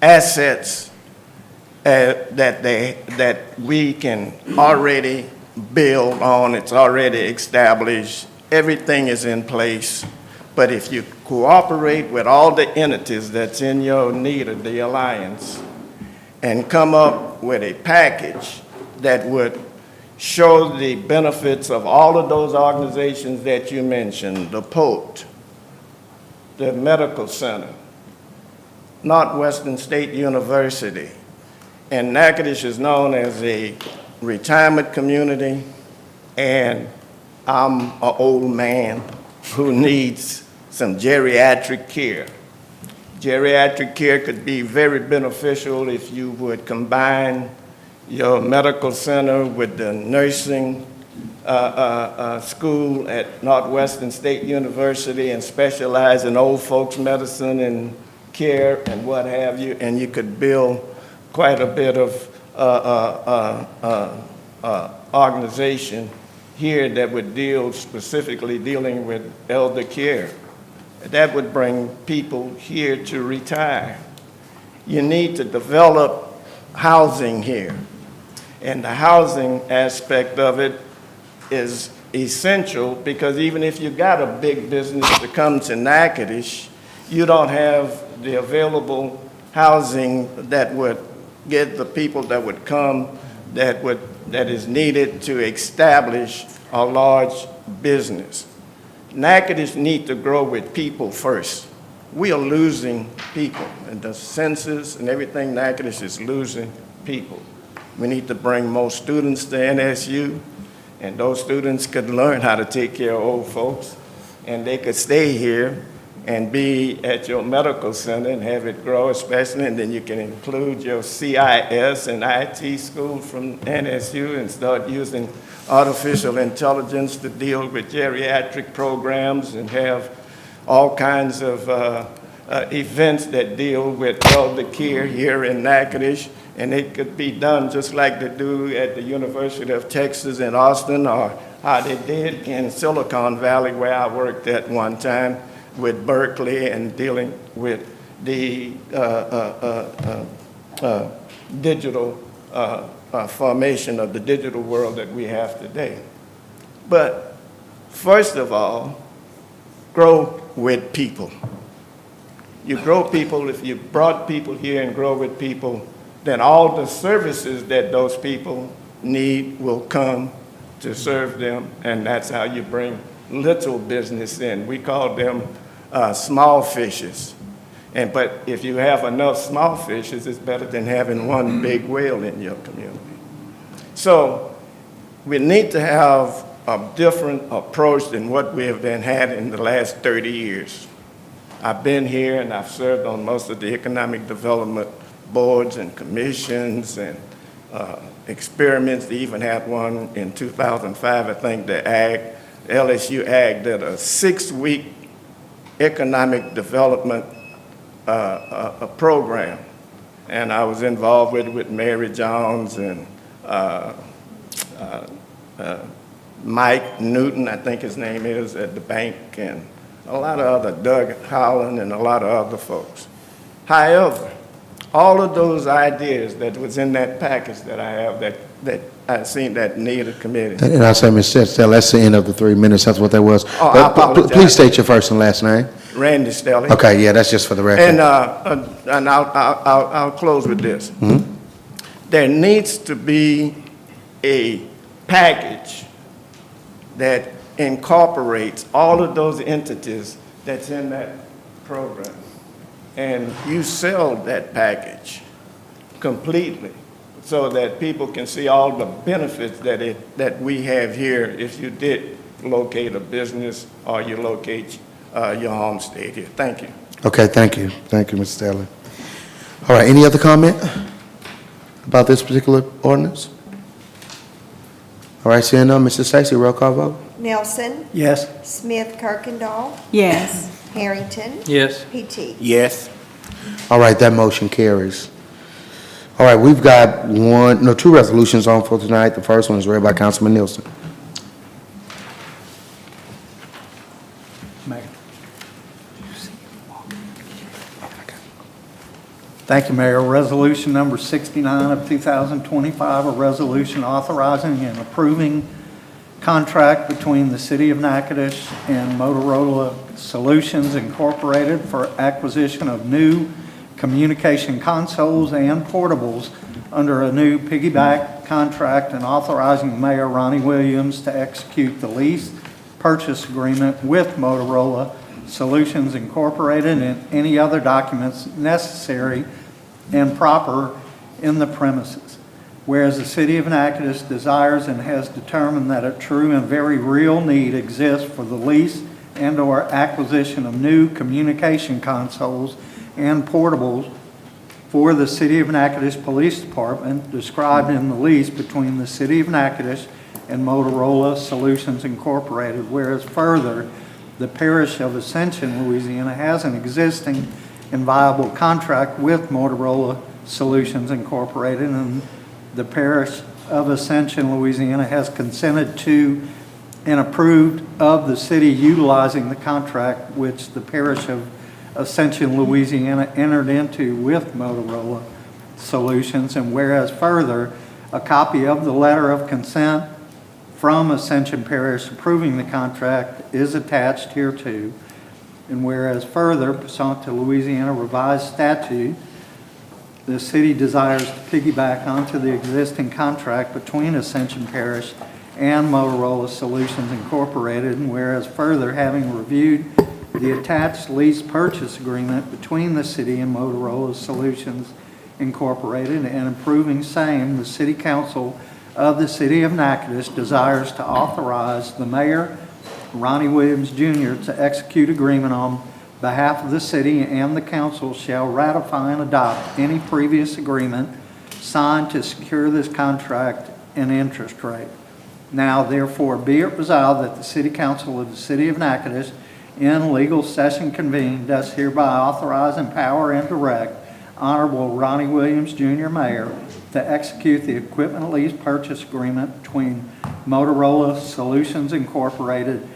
assets that we can already build on. It's already established. Everything is in place. But if you cooperate with all the entities that's in your need of the alliance and come up with a package that would show the benefits of all of those organizations that you mentioned, the POT, the Medical Center, Northwestern State University, and Natchitoches is known as a retirement community, and I'm an old man who needs some geriatric care. Geriatric care could be very beneficial if you would combine your medical center with the nursing school at Northwestern State University and specialize in old folks medicine and care and what have you, and you could build quite a bit of organization here that would deal specifically dealing with elder care. That would bring people here to retire. You need to develop housing here. And the housing aspect of it is essential because even if you got a big business to come to Natchitoches, you don't have the available housing that would get the people that would come that is needed to establish a large business. Natchitoches need to grow with people first. We are losing people, and the census and everything, Natchitoches is losing people. We need to bring more students to NSU, and those students could learn how to take care of old folks, and they could stay here and be at your medical center and have it grow, especially, and then you can include your CIS and IT school from NSU and start using artificial intelligence to deal with geriatric programs and have all kinds of events that deal with elder care here in Natchitoches. And it could be done just like they do at the University of Texas in Austin, or how they did in Silicon Valley, where I worked at one time with Berkeley and dealing with the digital formation of the digital world that we have today. But first of all, grow with people. You grow people, if you brought people here and grow with people, then all the services that those people need will come to serve them, and that's how you bring little business in. We call them small fishes. But if you have enough small fishes, it's better than having one big whale in your community. So we need to have a different approach than what we have had in the last 30 years. I've been here and I've served on most of the economic development boards and commissions and experiments. They even had one in 2005, I think, the LSU Ag did a 6-week economic development a program, and I was involved with Mary Jones and Mike Newton, I think his name is, at the bank, and a lot of other, Doug Holland and a lot of other folks. However, all of those ideas that was in that package that I have that I've seen that need a committee. And I say, Mr. Stell, that's the end of the 3 minutes. That's what that was. Oh, I apologize. Please state your first and last name. Randy Stelly. Okay, yeah, that's just for the record. And I'll close with this. Mm-hmm. There needs to be a package that incorporates all of those entities that's in that program. And you sell that package completely so that people can see all the benefits that we have here if you did locate a business or you locate your homestead here. Thank you. Okay, thank you. Thank you, Mr. Stelly. All right, any other comment about this particular ordinance? All right, seeing none, Mr. Stacy, roll call vote. Nelson. Yes. Smith Kirkendall. Yes. Harrington. Yes. PT. Yes. All right, that motion carries. All right, we've got two resolutions on for tonight. The first one is read by Councilman Nielsen. Thank you, Mayor. Resolution number 69 of 2025, a resolution authorizing and approving contract between the City of Natchitoches and Motorola Solutions Incorporated for acquisition of new communication consoles and portables under a new piggyback contract, and authorizing Mayor Ronnie Williams to execute the lease purchase agreement with Motorola Solutions Incorporated and any other documents necessary and proper in the premises. Whereas the City of Natchitoches desires and has determined that a true and very real need exists for the lease and/or acquisition of new communication consoles and portables for the City of Natchitoches Police Department described in the lease between the City of Natchitoches and Motorola Solutions Incorporated. Whereas further, the Parish of Ascension, Louisiana has an existing and viable contract with Motorola Solutions Incorporated, and the Parish of Ascension, Louisiana has consented to and approved of the city utilizing the contract which the Parish of Ascension, Louisiana entered into with Motorola Solutions. And whereas further, a copy of the letter of consent from Ascension Parish approving the contract is attached hereto. And whereas further, pursuant to Louisiana revised statute, the city desires to piggyback onto the existing contract between Ascension Parish and Motorola Solutions Incorporated. And whereas further, having reviewed the attached lease purchase agreement between the city and Motorola Solutions Incorporated and approving same, the City Council of the City of Natchitoches desires to authorize the mayor, Ronnie Williams Jr., to execute agreement on behalf of the city, and the council shall ratify and adopt any previous agreement signed to secure this contract and interest rate. Now therefore be it resolved that the City Council of the City of Natchitoches in legal session convened does hereby authorize, empower, and direct Honorable Ronnie Williams Jr., Mayor, to execute the equipment lease purchase agreement between Motorola Solutions Incorporated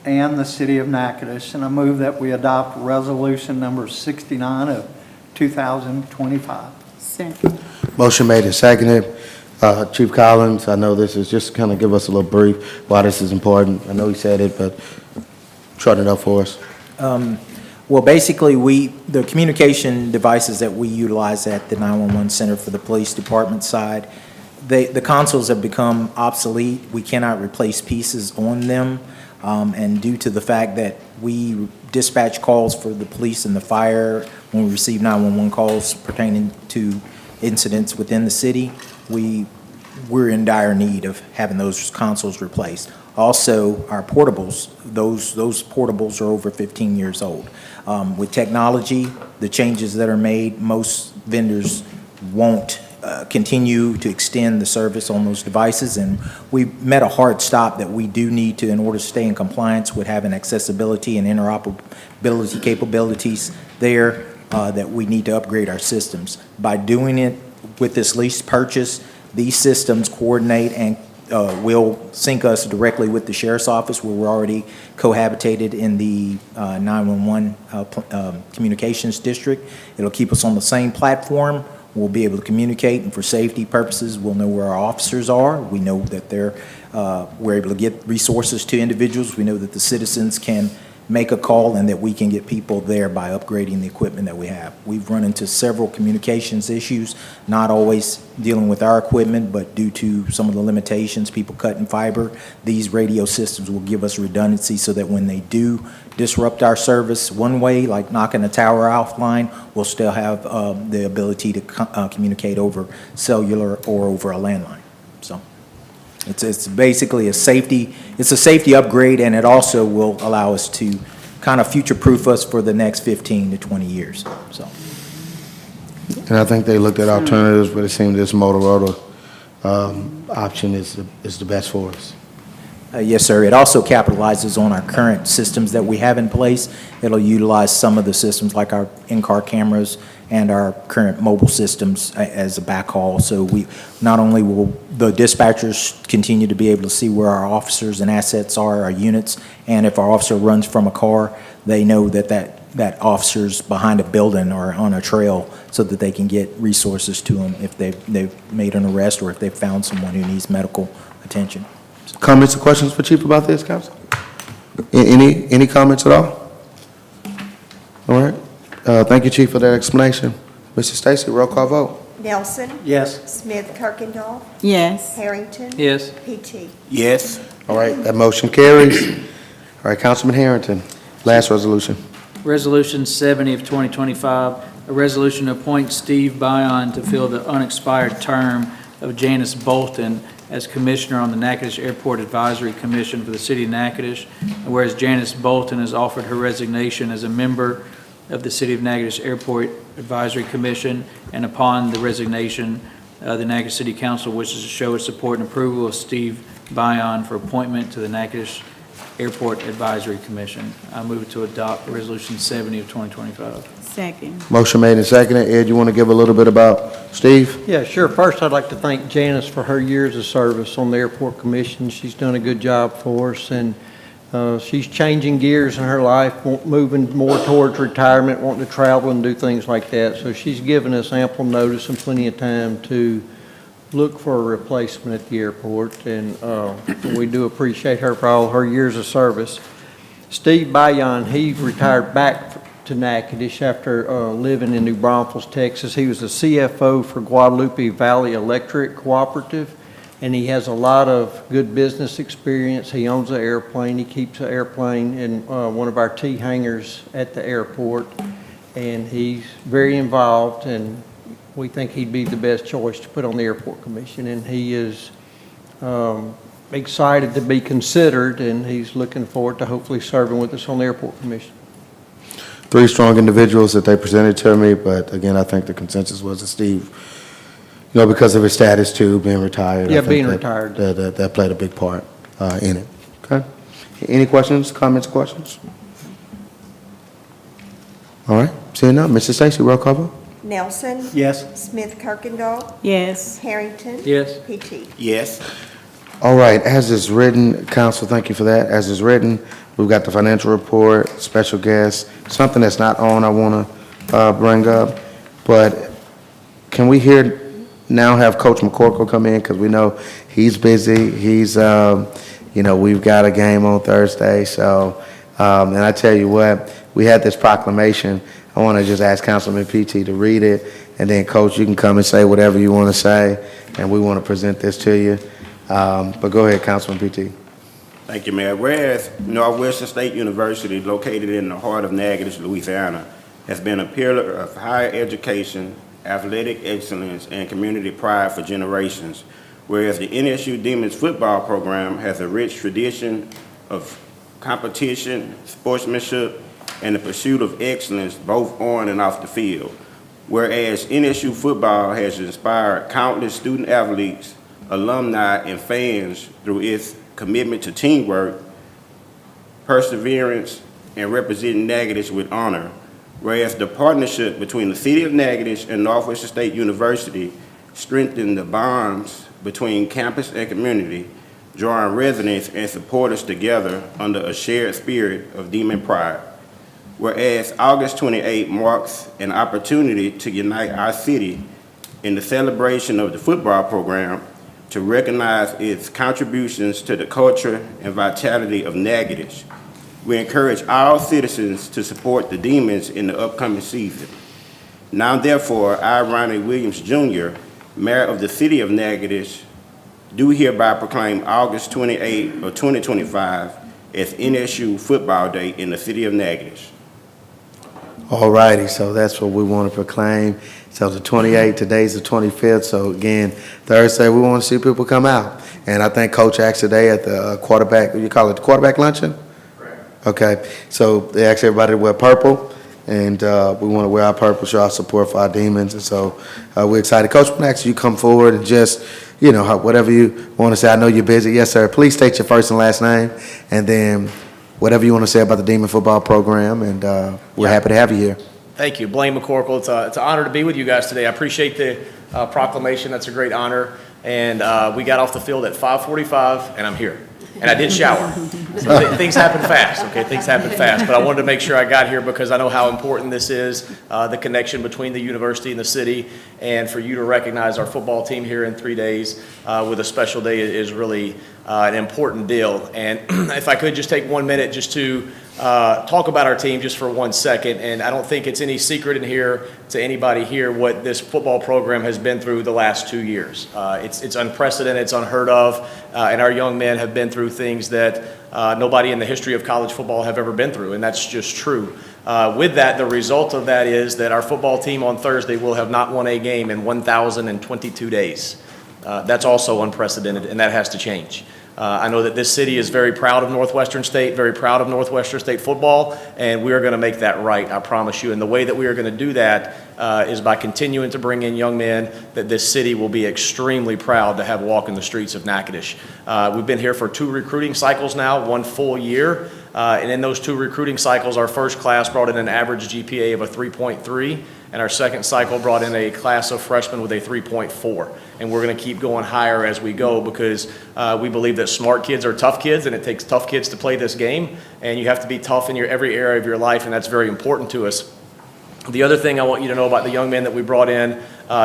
and the City of Natchitoches. And I move that we adopt resolution number 69 of 2025. Second. Motion made and seconded. Chief Collins, I know this is just kind of give us a little brief why this is important. I know he said it, but shorten it up for us. Well, basically, the communication devices that we utilize at the 911 Center for the police department side, the consoles have become obsolete. We cannot replace pieces on them. And due to the fact that we dispatch calls for the police and the fire when we receive 911 calls pertaining to incidents within the city, we're in dire need of having those consoles replaced. Also, our portables, those portables are over 15 years old. With technology, the changes that are made, most vendors won't continue to extend the service on those devices, and we've met a hard stop that we do need to, in order to stay in compliance with having accessibility and interoperability capabilities there, that we need to upgrade our systems. By doing it with this lease purchase, these systems coordinate and will sync us directly with the sheriff's office, where we're already cohabitated in the 911 communications district. It'll keep us on the same platform. We'll be able to communicate, and for safety purposes, we'll know where our officers are. We know that we're able to get resources to individuals. We know that the citizens can make a call and that we can get people there by upgrading the equipment that we have. We've run into several communications issues, not always dealing with our equipment, but due to some of the limitations, people cutting fiber. These radio systems will give us redundancy so that when they do disrupt our service one way, like knocking a tower offline, we'll still have the ability to communicate over cellular or over a landline. So it's basically a safety upgrade, and it also will allow us to kind of future-proof us for the next 15 to 20 years. So. And I think they looked at alternatives, but it seemed this Motorola option is the best for us. Yes, sir. It also capitalizes on our current systems that we have in place. It'll utilize some of the systems like our in-car cameras and our current mobile systems as a backhaul. So we not only will the dispatchers continue to be able to see where our officers and assets are, our units, and if our officer runs from a car, they know that that officers behind a building or on a trail so that they can get resources to them if they've made an arrest or if they've found someone who needs medical attention. Comments or questions for Chief about this, council? Any comments at all? All right. Thank you, Chief, for that explanation. Mr. Stacy, roll call vote. Nelson. Yes. Smith Kirkendall. Yes. Harrington. Yes. PT. Yes. All right, that motion carries. All right, Councilman Harrington, last resolution. Resolution 70 of 2025, a resolution to appoint Steve Byon to fill the unexpired term of Janice Bolton as Commissioner on the Natchitoches Airport Advisory Commission for the City of Natchitoches, and whereas Janice Bolton has offered her resignation as a member of the City of Natchitoches Airport Advisory Commission, and upon the resignation, the Natchitoches City Council wishes to show its support and approval of Steve Byon for appointment to the Natchitoches Airport Advisory Commission. I move to adopt Resolution 70 of 2025. Second. Motion made and seconded. Ed, you want to give a little bit about Steve? Yeah, sure. First, I'd like to thank Janice for her years of service on the Airport Commission. She's done a good job for us, and she's changing gears in her life, moving more towards retirement, wanting to travel and do things like that. So she's given us ample notice and plenty of time to look for a replacement at the airport, and we do appreciate her for all her years of service. Steve Byon, he retired back to Natchitoches after living in New Braunfels, Texas. He was the CFO for Guadalupe Valley Electric Cooperative, and he has a lot of good business experience. He owns an airplane. He keeps an airplane in one of our T hangars at the airport, and he's very involved, and we think he'd be the best choice to put on the Airport Commission, and he is excited to be considered, and he's looking forward to hopefully serving with us on the Airport Commission. Three strong individuals that they presented to me, but again, I think the consensus was that Steve, because of his status too, being retired. Yeah, I think being that- retired. That played a big part in it. Okay? Any questions, comments, questions? All right, seeing none, Mr. Stacy, roll call vote. Nelson. Yes. Smith Kirkendall. Yes. Harrington. Yes. PT. Yes. All right, as is written, council, thank you for that. As is written, we've got the financial report, special guest, something that's not on I want to bring up, but can we now have Coach McCorkle come in, because we know he's busy. He's, we've got a game on Thursday, so, and I tell you what, we had this proclamation. I want to just ask Councilman PT to read it, and then, Coach, you can come and say whatever you want to say, and we want to present this to you. But go ahead, Councilman PT. Thank you, Mayor. Whereas Northwestern State University, located in the heart of Natchitoches, Louisiana, has been a pillar of higher education, athletic excellence, and community pride for generations. Whereas the NSU Demons football program has a rich tradition of competition, sportsmanship, and the pursuit of excellence both on and off the field. Whereas NSU football has inspired countless student athletes, alumni, and fans through its commitment to teamwork, perseverance, and representing Natchitoches with honor. Whereas the partnership between the City of Natchitoches and Northwestern State University strengthened the bonds between campus and community, drawing residents and supporters together under a shared spirit of Demon pride. Whereas August 28 marks an opportunity to unite our city in the celebration of the football program to recognize its contributions to the culture and vitality of Natchitoches. We encourage all citizens to support the Demons in the upcoming season. Now therefore, I, Ronnie Williams Jr., Mayor of the City of Natchitoches, do hereby proclaim August 28 of 2025 as NSU Football Day in the City of Natchitoches. All righty, so that's what we want to proclaim. So the 28th, today's the 25th, so again, Thursday, we want to see people come out. And I think Coach asked today at the quarterback, you call it the quarterback luncheon? Correct. Okay, so they asked everybody to wear purple, and we want to wear our purple, show our support for our Demons, and so we're excited. Coach, we're going to ask you to come forward and just, whatever you want to say. I know you're busy. Yes, sir. Please state your first and last name, and then whatever you want to say about the Demon football program, and we're happy to have you here. Thank you. Blaine McCorkle. It's an honor to be with you guys today. I appreciate the proclamation. That's a great honor. And we got off the field at 5:45, and I'm here. and I did shower. So things happen fast, okay? Things happen fast. But I wanted to make sure I got here because I know how important this is, the connection between the university and the city, and for you to recognize our football team here in 3 days with a special day is really an important deal. And if I could just take 1 minute just to talk about our team just for 1 second, and I don't think it's any secret in here to anybody here what this football program has been through the last 2 years. It's unprecedented, it's unheard of, and our young men have been through things that nobody in the history of college football have ever been through, and that's just true. With that, the result of that is that our football team on Thursday will have not won a game in 1,022 days. That's also unprecedented, and that has to change. I know that this city is very proud of Northwestern State, very proud of Northwestern State football, and we are going to make that right, I promise you. And the way that we are going to do that is by continuing to bring in young men that this city will be extremely proud to have walk in the streets of Natchitoches. We've been here for 2 recruiting cycles now, 1 full year. And in those 2 recruiting cycles, our first class brought in an average GPA of a 3.3, and our second cycle brought in a class of freshmen with a 3.4. And we're going to keep going higher as we go because we believe that smart kids are tough kids, and it takes tough kids to play this game. And you have to be tough in every area of your life, and that's very important to us. The other thing I want you to know about the young men that we brought in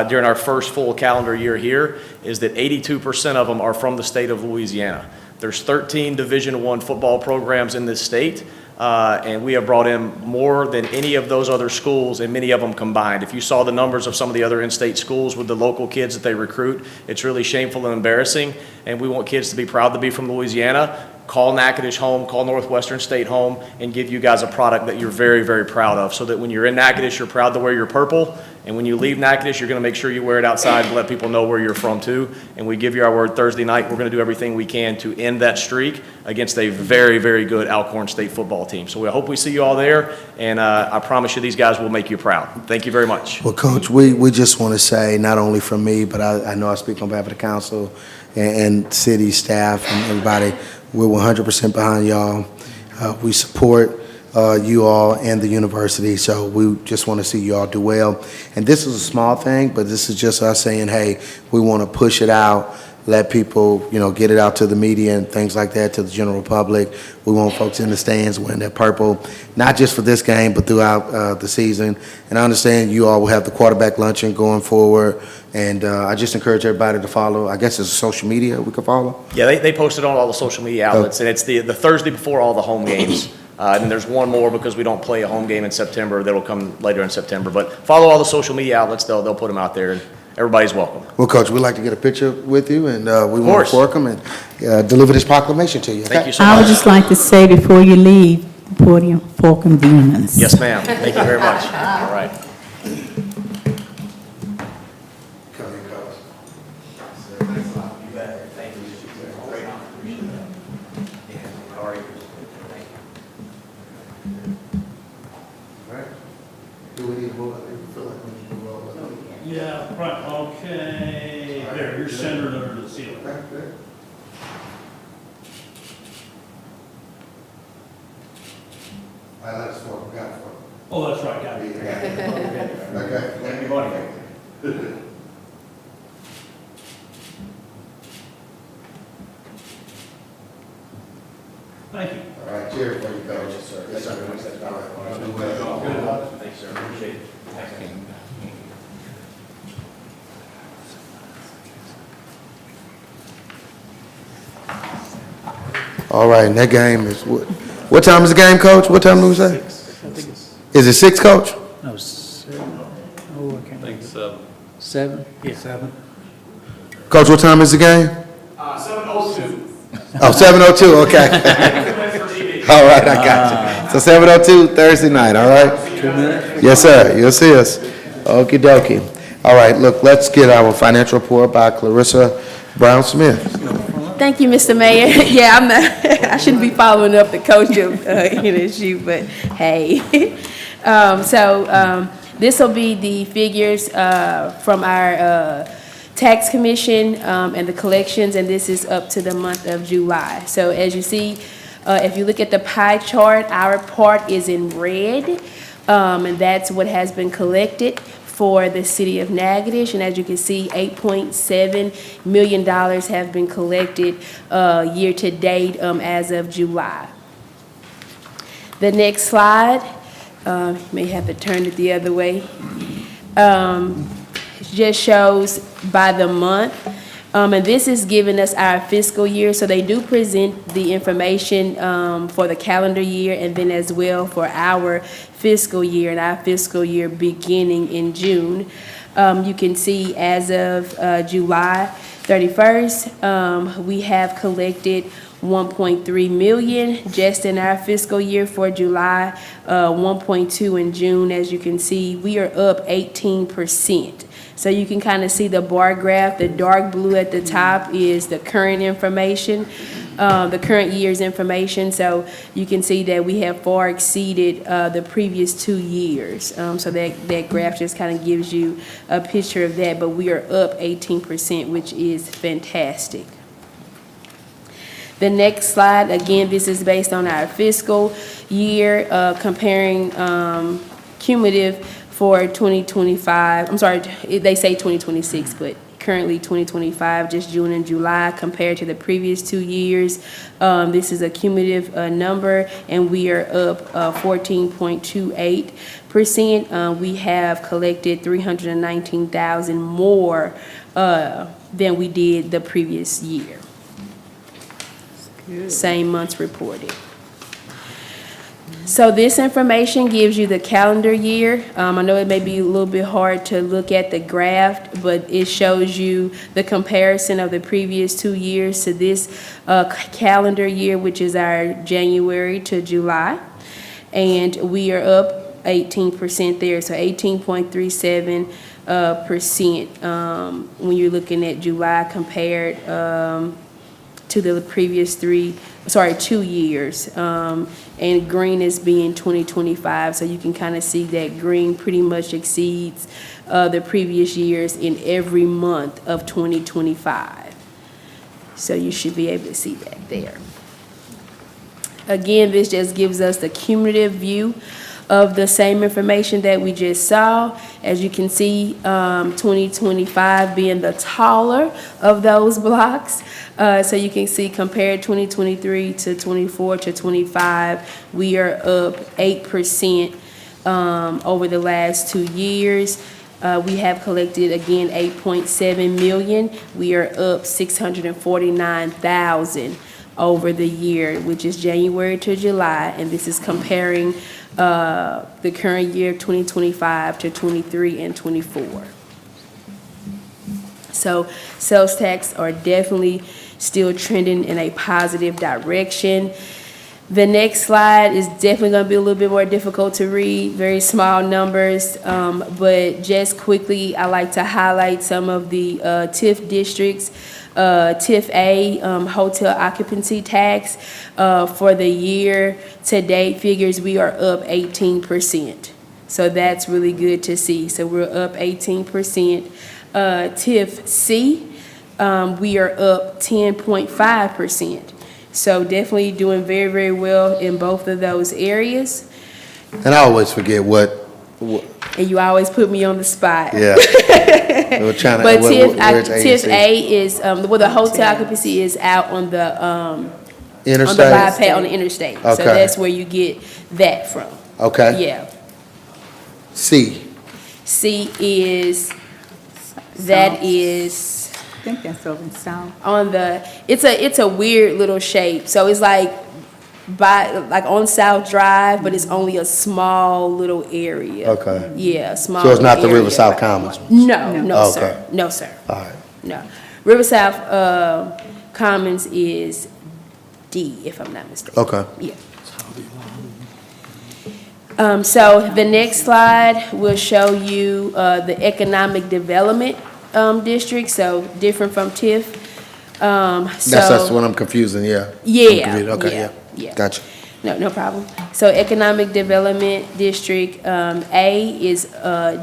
during our first full calendar year here is that 82% of them are from the state of Louisiana. There's 13 Division I football programs in this state, and we have brought in more than any of those other schools, and many of them combined. If you saw the numbers of some of the other in-state schools with the local kids that they recruit, it's really shameful and embarrassing, and we want kids to be proud to be from Louisiana. Call Natchitoches home, call Northwestern State home, and give you guys a product that you're very, very proud of, so that when you're in Natchitoches, you're proud to wear your purple, and when you leave Natchitoches, you're going to make sure you wear it outside and let people know where you're from too. And we give you our word Thursday night. We're going to do everything we can to end that streak against a very, very good Alcorn State football team. So I hope we see you all there, and I promise you these guys will make you proud. Thank you very much. Well, Coach, we just want to say, not only from me, but I know I speak on behalf of the council and city staff and everybody, we're 100% behind y'all. We support you all and the university, so we just want to see you all do well. And this is a small thing, but this is just us saying, hey, we want to push it out, let people, get it out to the media and things like that, to the general public. We want folks in the stands wearing that purple, not just for this game, but throughout the season. And I understand you all will have the quarterback luncheon going forward, and I just encourage everybody to follow. I guess it's social media we can follow. Yeah, they posted on all the social media outlets, and it's the Thursday before all the home games. And there's one more because we don't play a home game in September. That'll come later in September. But follow all the social media outlets. They'll put them out there, and everybody's welcome. Well, Coach, we'd like to get a picture with you, and we want to welcome and deliver this proclamation to you. Okay? Thank you so I much. would just like to say before you leave, podium for convenience. Yes, ma'am. Thank you very much. All right. Do we need to move? I feel like we need to move. Yeah, right, okay. There, you're centered under the ceiling. That's what we got for. Oh, that's right, got it. Okay. Thank you, buddy. Thank you. All right, cheers for you, Coach. Yes, sir. Yes, sir. All right. Do well. Thanks, sir. Appreciate it. All right, and that game is, what time is the game, Coach? What time do we say? Is it 6, Coach? No, 7. Oh, I can't think. 7? Yeah. 7. Coach, what time is the game? 7:02. Oh, 7:02, okay. All right, I got you. So 7:02 Thursday night, all right? 2 minutes? Yes, sir, you'll see us. Okie dokie. All right, look, let's get our financial report by Clarissa Brown-Smith. Thank you, Mr. Mayor. Yeah, I'm not, I shouldn't be following up the coach issue, but hey. This will be the figures from our tax commission and the collections, and this is up to the month of July. So as you see, if you look at the pie chart, our part is in red, and that's what has been collected for the city of Natchitoches, and as you can see, $8.7 million have been collected year to date as of July. The next slide, may have to turn it the other way, just shows by the month. And this is giving us our fiscal year, so they do present the information for the calendar year and then as well for our fiscal year, and our fiscal year beginning in June. You can see as of July 31st, we have collected 1.3 million just in our fiscal year for July, 1.2 in June. As you can see, we are up 18%. So you can kind of see the bar graph. The dark blue at the top is the current information, the current year's information. So you can see that we have far exceeded the previous 2 years. So that graph just kind of gives you a picture of that. But we are up 18%, which is fantastic. The next slide, again, this is based on our fiscal year, comparing cumulative for 2025, I'm sorry, they say 2026, but currently 2025, just June and July compared to the previous 2 years. This is a cumulative number, and we are up 14.28%. We have collected 319,000 more than we did the previous year. Same months reported. So this information gives you the calendar year. I know it may be a little bit hard to look at the graph, but it shows you the comparison of the previous 2 years to this calendar year, which is our January to July. And we are up 18% there, so 18.37% when you're looking at July compared to the previous 2 years. And green is being 2025, so you can kind of see that green pretty much exceeds the previous years in every month of 2025. So you should be able to see that there. Again, this just gives us the cumulative view of the same information that we just saw. As you can see, 2025 being the taller of those blocks. So you can see compared 2023 to 24 to 25, we are up 8% over the last 2 years. We have collected, again, 8.7 million. We are up 649,000 over the year, which is January to July, and this is comparing the current year 2025 to 23 and 24. So sales tax are definitely still trending in a positive direction. The next slide is definitely going to be a little bit more difficult to read, very small numbers, but just quickly, I like to highlight some of the TIF districts. TIF A, hotel occupancy tax, for the year to date figures, we are up 18%. So that's really good to see. So we're up 18%. TIF C, we are up 10.5%. So definitely doing very, very well in both of those areas. And I always forget what And you always put me on the spot. yeah. We're trying to, But TIF TIF A is, well, the hotel occupancy is out on the interstate. on the bypass, on the interstate. So Okay. that's where you get that from. Okay. Yeah. C. C is, that is I think that's over in South. on the, it's a weird little shape. So it's like on South Drive, but it's only a small little area. Okay. Yeah, small. So it's not the little River area. South Commons? No, Okay. sir. No, sir. All right. No. River South Commons is D, if I'm not mistaken. Okay. Yeah. So the next slide will show you the economic development district, so different from TIF. That's what I'm confusing, yeah. Yeah, I'm confused. Okay, yeah, yeah. yeah. Gotcha. No problem. So Economic Development District, A is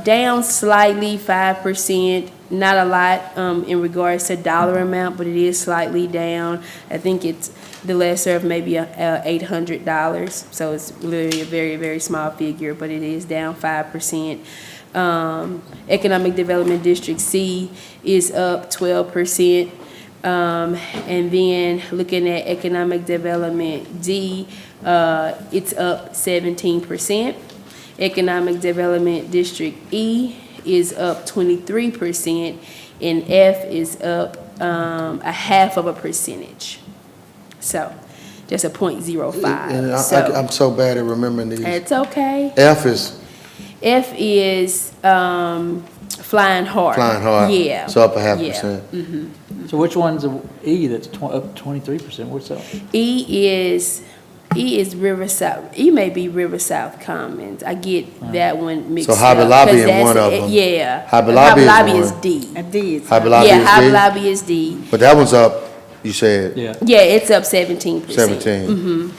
down slightly, 5%, not a lot in regards to dollar amount, but it is slightly down. I think it's the lesser of maybe $800, so it's literally a very, very small figure, but it is down 5%. Economic Development District C is up 12%. And then looking at Economic Development D, it's up 17%. Economic Development District E is up 23%, and F is up a half of a percentage. So, just a 0.05. And So, I'm so bad at remembering these. it's okay. F is F is flying hard. flying hard. Yeah. So up a half Yeah. percent. So which one's the E that's up 23%? What's that? E is River South. E may be River South Commons. I get that one mixed So up. Hobby Lobby 'cause in that's one of it. them. Yeah. Hobby Lobby is is one. D. D is. Hobby Lobby Yeah, is Hobby D? Lobby is D. But that one's up, you said Yeah. Yeah, it's up 17%. 17.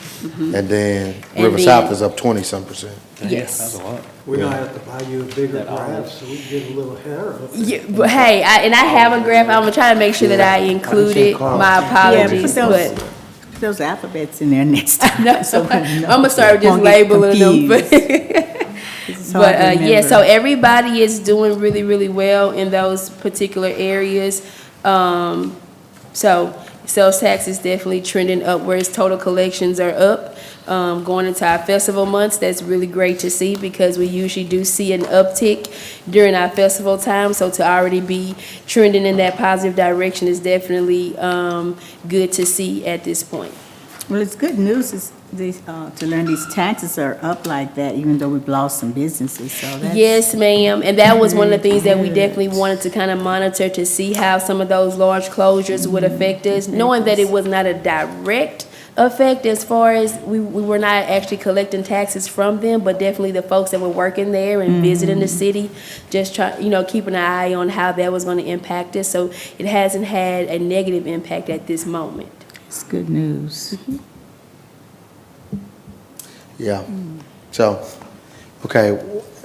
And then And River then- South is up 20-some percent. Yes. We're gonna have to buy you a bigger graph so we can get a little hair of it. Yeah, but hey, I have a graph. I'm gonna try to make sure that I include it. My apologies, but Put those alphabets in there next time. no, so we know. I'm gonna start just Won't get labeling them. But, It's hard to yeah, remember. so everybody is doing really, really well in those particular areas. So sales tax is definitely trending upwards. Total collections are up. Going into our festival months, that's really great to see because we usually do see an uptick during our festival time. So to already be trending in that positive direction is definitely good to see at this point. Well, it's good news to learn these taxes are up like that, even though we've lost some businesses, so that's. Yes, ma'am, and that was one of the things that we definitely wanted to kind of monitor to see how some of those large closures would affect us, knowing that it was not a direct effect as far as we were not actually collecting taxes from them, but definitely the folks that were working there and visiting the city, just keeping an eye on how that was going to impact us. So it hasn't had a negative impact at this moment. It's good news. Yeah. So, okay,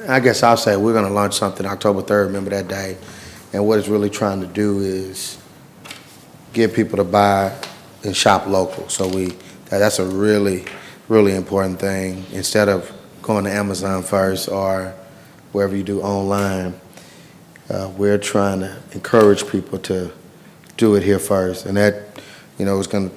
I guess I'll say we're gonna launch something October 3rd, remember that day. And what it's really trying to do is get people to buy and shop local. So that's a really, really important thing. Instead of going to Amazon first or wherever you do online, we're trying to encourage people to do it here first. And that, is gonna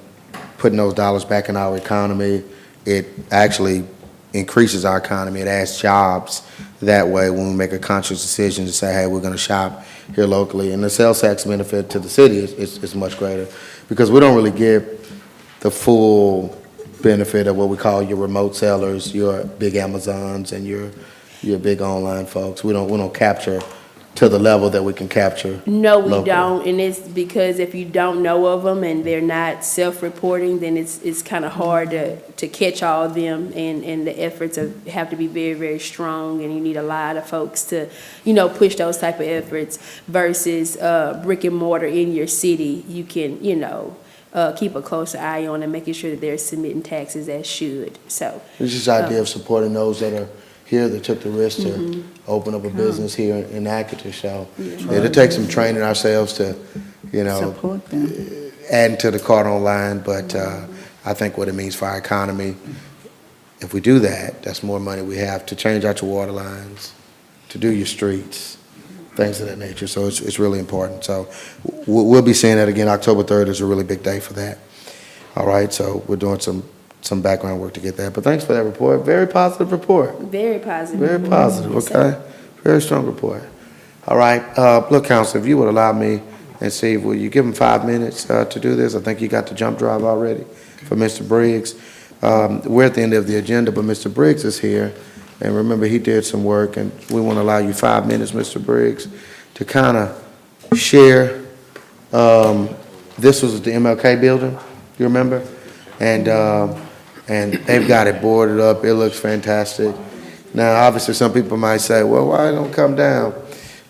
putting those dollars back in our economy. It actually increases our economy. It adds jobs that way when we make a conscious decision to say, hey, we're going to shop here locally. And the sales tax benefit to the city is much greater because we don't really get the full benefit of what we call your remote sellers, your big Amazons and your big online folks. We don't capture to the level that we can capture. No, we locally. don't, and it's because if you don't know of them and they're not self-reporting, then it's kind of hard to catch all of them, and the efforts have to be very, very strong, and you need a lot of folks to, push those type of efforts versus brick and mortar in your city. You can, keep a closer eye on and making sure that they're submitting taxes as should, so. It's just the idea of supporting those that are here that took the risk to open up a business here in Natchitoches. So it'll take some training ourselves to, Support them. adding to the cart online. But I think what it means for our economy, if we do that, that's more money we have to change out your water lines, to do your streets, things of that nature. So it's really important. So we'll be seeing that again. October 3rd is a really big day for that. All right, so we're doing some background work to get that. But thanks for that report. Very positive report. Very positive. Very positive, Yes, okay? sir. Very strong report. All right, look, Council, if you would allow me, and Steve, will you give him 5 minutes to do this? I think you got the jump drive already for Mr. Briggs. We're at the end of the agenda, but Mr. Briggs is here. And remember, he did some work, and we want to allow you 5 minutes, Mr. Briggs, to kind of share. This was at the MLK building, you remember? And they've got it boarded up. It looks fantastic. Now, obviously, some people might say, well, why don't come down?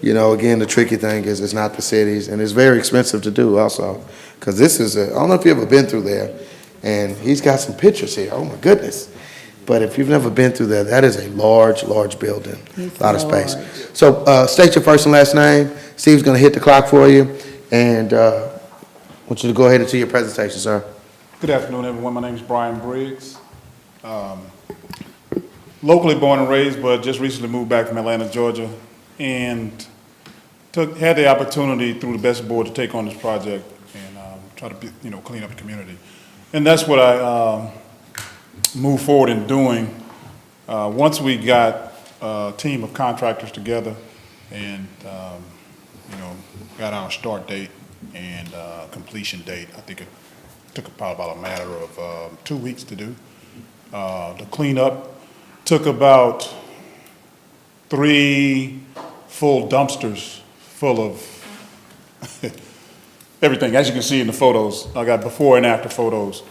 Again, the tricky thing is it's not the cities, and it's very expensive to do also, because this is I don't know if you've ever been through there, and he's got some pictures here. Oh, my goodness. But if you've never been through there, that is a large, large building, a lot of space. So state your first and last name. Steve's going to hit the clock for you, and I want you to go ahead and do your presentation, sir. Good afternoon, everyone. My name is Brian Briggs. Locally born and raised, but just recently moved back from Atlanta, Georgia, and had the opportunity through the Best Board to take on this project and try to, clean up the community. And that's what I moved forward in doing. Once we got a team of contractors together and, got our start date and completion date, I think it took probably about a matter of 2 weeks to do. The cleanup took about 3 full dumpsters full of everything. As you can see in the photos, I got before and after photos.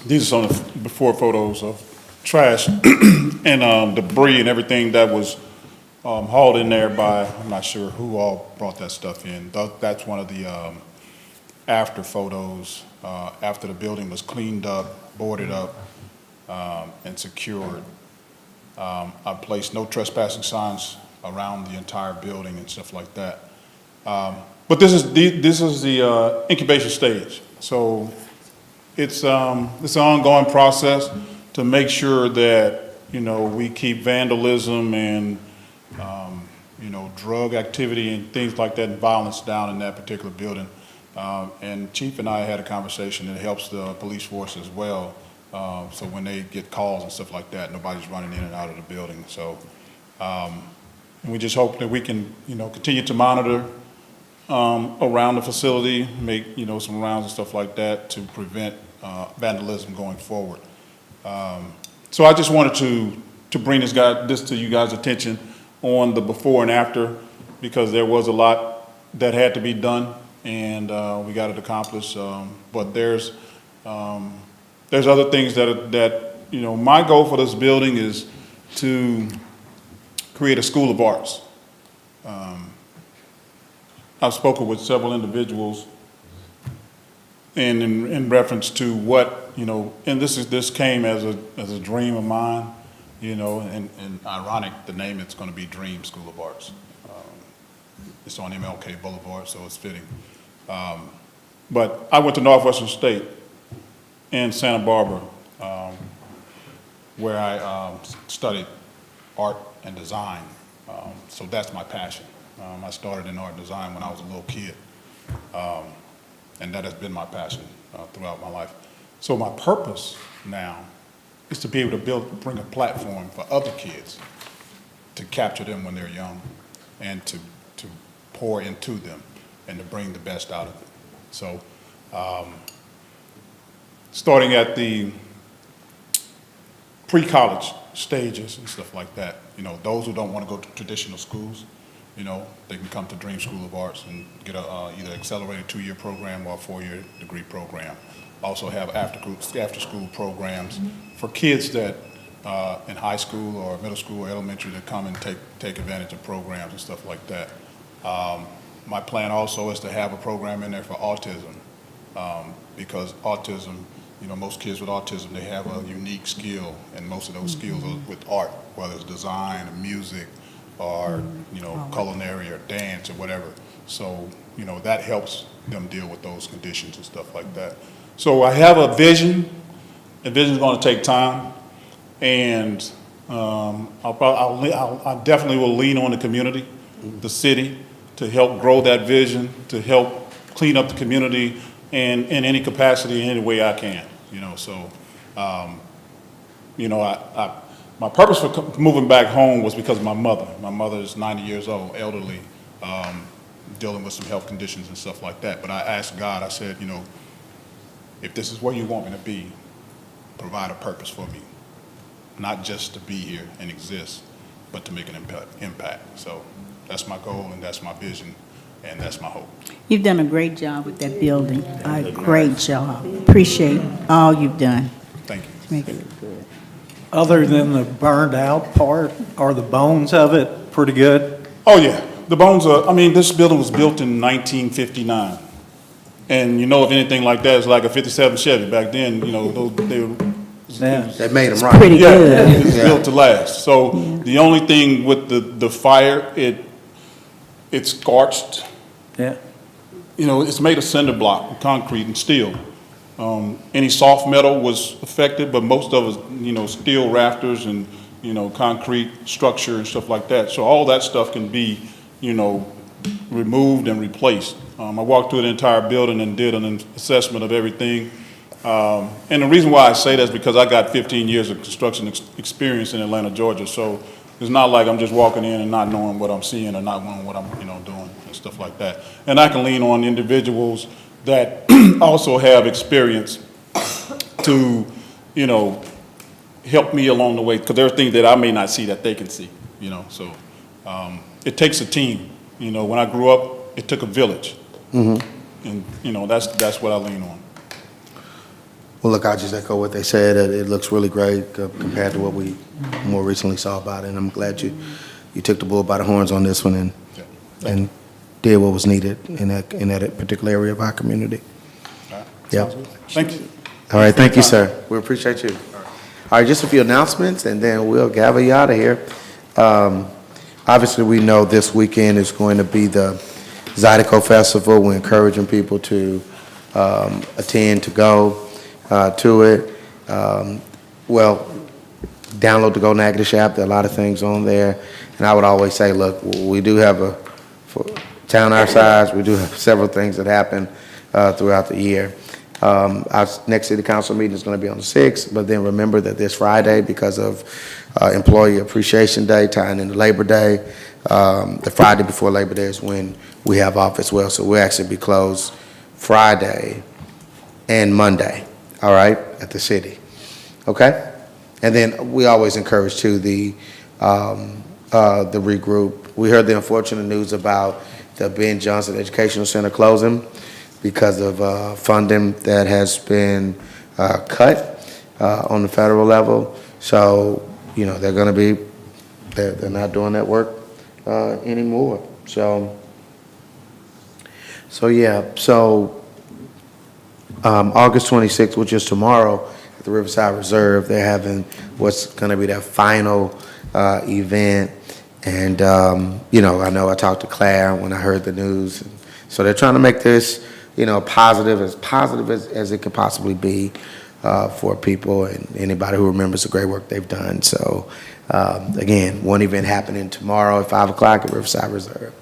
These are some of the before photos of trash and debris and everything that was hauled in there by, I'm not sure who all brought that stuff in. That's one of the after photos, after the building was cleaned up, boarded up, and secured. I placed no trespassing signs around the entire building and stuff like that. But this is the incubation stage. So it's an ongoing process to make sure that, we keep vandalism and, drug activity and things like that and violence down in that particular building. And Chief and I had a conversation. It helps the police force as well. So when they get calls and stuff like that, nobody's running in and out of the building. So we just hope that we can, continue to monitor around the facility, make, some rounds and stuff like that to prevent vandalism going forward. So I just wanted to bring this to you guys' attention on the before and after, because there was a lot that had to be done and we got it accomplished. But there's other things that my goal for this building is to create a school of arts. I've spoken with several individuals and in reference to what, and this came as a dream of mine, and ironic, the name it's going to be Dream School of Arts. It's on MLK Boulevard, so it's fitting. But I went to Northwestern State in Santa Barbara, where I studied art and design. So that's my passion. I started in art and design when I was a little kid, and that has been my passion throughout my life. So my purpose now is to be able to bring a platform for other kids to capture them when they're young and to pour into them and to bring the best out of them. So starting at the pre-college stages and stuff like that, those who don't want to go to traditional schools, they can come to Dream School of Arts and get either accelerated 2-year program or a 4-year degree program. Also have after-school programs for kids that in high school or middle school or elementary that come and take advantage of programs and stuff like that. My plan also is to have a program in there for autism, because autism, most kids with autism, they have a unique skill, and most of those skills are with art, whether it's design or music or, culinary or dance or whatever. So, that helps them deal with those conditions and stuff like that. So I have a vision. The vision's going to take time, and I definitely will lean on the community, the city, to help grow that vision, to help clean up the community in any capacity, in any way I can. So my purpose for moving back home was because of my mother. My mother is 90 years old, elderly, dealing with some health conditions and stuff like that. But I asked God, I said, if this is where you want me to be, provide a purpose for me. Not just to be here and exist, but to make an impact. So that's my goal, and that's my vision, and that's my hope. You've done a great job with that building, a great job. Appreciate all you've done Thank you. to make it look good. Other than the burned out part, are the bones of it pretty good? Oh, yeah. The bones are, this building was built in 1959. And if anything like that, it's like a 57 Chevy. Back then, they were, That made them right. Pretty yeah, good. it was built to last. So the only thing with the fire, it's scorched. Yeah. It's made of cinder block, concrete and steel. Any soft metal was affected, but most of it, steel rafters and concrete structure and stuff like that. So all that stuff can be, removed and replaced. I walked through the entire building and did an assessment of everything. And the reason why I say that is because I got 15 years of construction experience in Atlanta, Georgia. So it's not like I'm just walking in and not knowing what I'm seeing or not knowing what I'm, doing and stuff like that. And I can lean on individuals that also have experience to, help me along the way, because there are things that I may not see that they can see, So it takes a team. When I grew up, it took a village. And, that's what I lean on. Well, look, I'll just echo what they said. It looks really great compared to what we more recently saw about it. And I'm glad you took the bull by the horns on this one and did what was needed in that particular area of our community. All right. Yep. Sounds good. Thank you. All right, thank you, sir. We appreciate you. All right, just a few announcements, and then we'll gather you out of here. Obviously, we know this weekend is going to be the Zydeco Festival. We're encouraging people to attend, to go to it. Well, download the Go Natchitoches app. There are a lot of things on there. And I would always say, look, we do have for a town our size, we do have several things that happen throughout the year. Our next city council meeting is going to be on the 6th, but then remember that this Friday, because of Employee Appreciation Day, tying into Labor Day, the Friday before Labor Day is when we have off as well. So we'll actually be closed Friday and Monday, all right, at the city. Okay? And then we always encourage, too, the regroup. We heard the unfortunate news about the Ben Johnson Educational Center closing because of funding that has been cut on the federal level. So, they're going to be, they're not doing that work anymore. So yeah. So August 26th, which is tomorrow, at the Riverside Reserve, they're having what's going to be their final event. And, I know I talked to Claire when I heard the news. And so they're trying to make this, positive as it could possibly be for people and anybody who remembers the great work they've done. So, again, one event happening tomorrow at 5 o'clock at Riverside Reserve.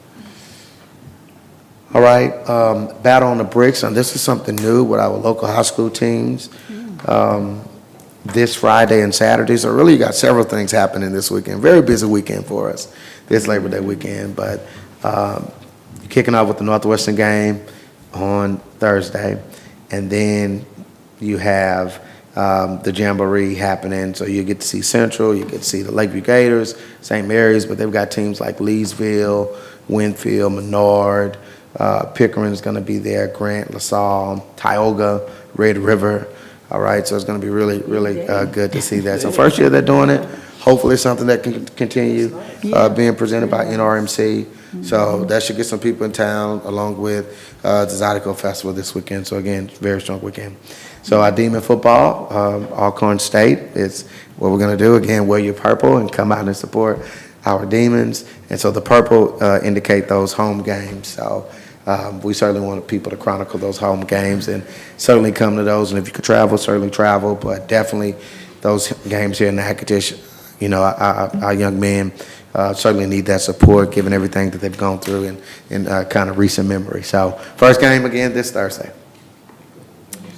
All right, Battle on the Bricks, and this is something new with our local high school teams. This Friday and Saturday, so really you got several things happening this weekend. Very busy weekend for us, this Labor Day weekend, but kicking off with the Northwestern game on Thursday, and then you have the Jamboree happening, so you get to see Central, you get to see the Lakeview Gators, St. Mary's, but they've got teams like Leesville, Winfield, Menard, Pickering's going to be there, Grant, LaSalle, Tioga, Red River. All right, so it's going to be really, really good to see that. So first year they're doing it. Hopefully it's something that can continue being presented by NRMC. So that should get some people in town along with the Zydeco Festival this weekend. So again, very strong weekend. So our Demon football, Alcorn State, is what we're going to do. Again, wear your purple and come out and support our Demons. And so the purple indicate those home games. So we certainly want people to chronicle those home games and certainly come to those. And if you could travel, certainly travel. But definitely those games here in Natchitoches, our young men certainly need that support given everything that they've gone through in kind of recent memory. So first game again this Thursday.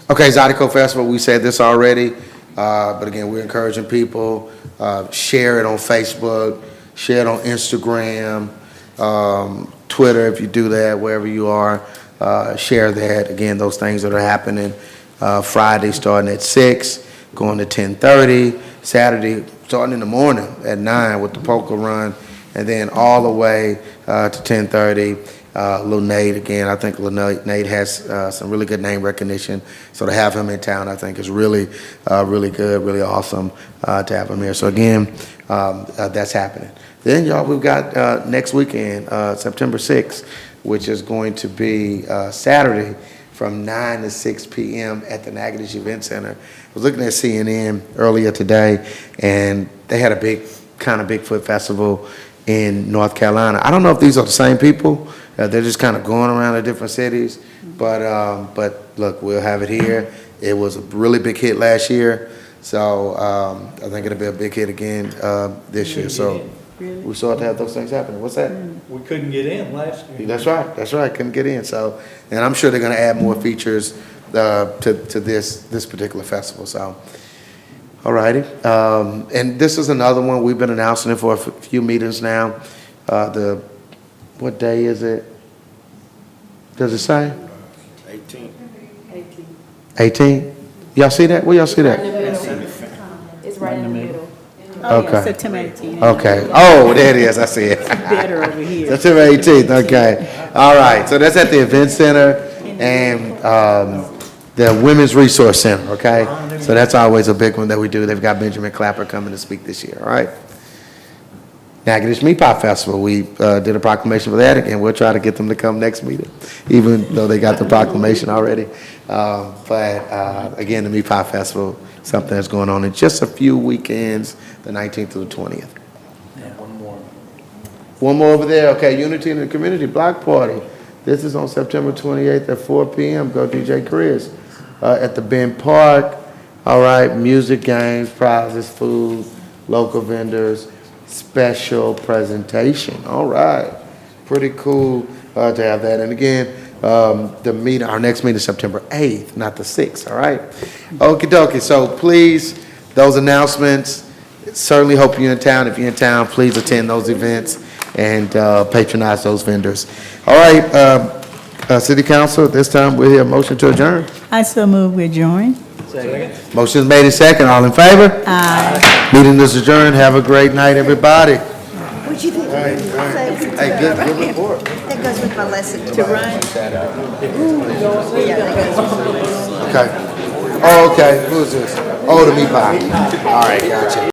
Okay, Zydeco Festival, we said this already. But again, we're encouraging people, share it on Facebook, share it on Instagram, Twitter, if you do that, wherever you are, share that. Again, those things that are happening Friday starting at 6, going to 10:30, Saturday starting in the morning at 9 with the polka run, and then all the way to 10:30. Lil Nate, again, I think Lil Nate has some really good name recognition, so to have him in town, I think is really, really good, really awesome to have him here. So again, that's happening. Then, y'all, we've got next weekend, September 6th, which is going to be Saturday from 9 to 6 p.m. at the Natchitoches Event Center. I was looking at CNN earlier today, and they had a big kind of Bigfoot festival in North Carolina. I don't know if these are the same people. They're just kind of going around to different cities. But look, we'll have it here. It was a really big hit last year. So I think it'll be a big hit again this year. So we still have to have those things happening. What's that? We couldn't get in last year. That's right, couldn't get in, so, and I'm sure they're gonna add more features, to this particular festival, so. All righty, and this is another one, we've been announcing it for a few meetings now. What day is it? Does it say? 18. 18? Y'all see that? Where y'all see that? It's right in the middle. Oh, yeah, Okay. September 18th. Okay, oh, there it is, I see it. Better over here. September 18th, okay. All right, so that's at the Event Center and the Women's Resource Center, okay? So that's always a big one that we do. They've got Benjamin Clapper coming to speak this year, all right? Natchitoches Meat Pie Festival, we did a proclamation for that, and we'll try to get them to come next meeting, even though they got the proclamation already. But again, the Meat Pie Festival, something that's going on in just a few weekends, the 19th to the 20th. One more over there, okay, Unity in the Community Block Party. This is on September 28th at 4 p.m. Go DJ Chris at the Ben Park. All right, music, games, prizes, food, local vendors, special presentation. All right, pretty cool to have that. And again, our next meeting is September 8th, not the 6th, all right? Okie dokie, so please, those announcements, certainly hope you're in town. If you're in town, please attend those events and patronize those vendors. All right, City Council, at this time, we'll hear a motion to adjourn. I so move we adjourn. Motion is made and second. All in favor? Aye. Meeting is adjourned. Have a great night, everybody. What you think? Hey, good report. That goes with my lesson to run. Okay. Oh, okay. Who is this? Oh, the meat pie. All right, gotcha.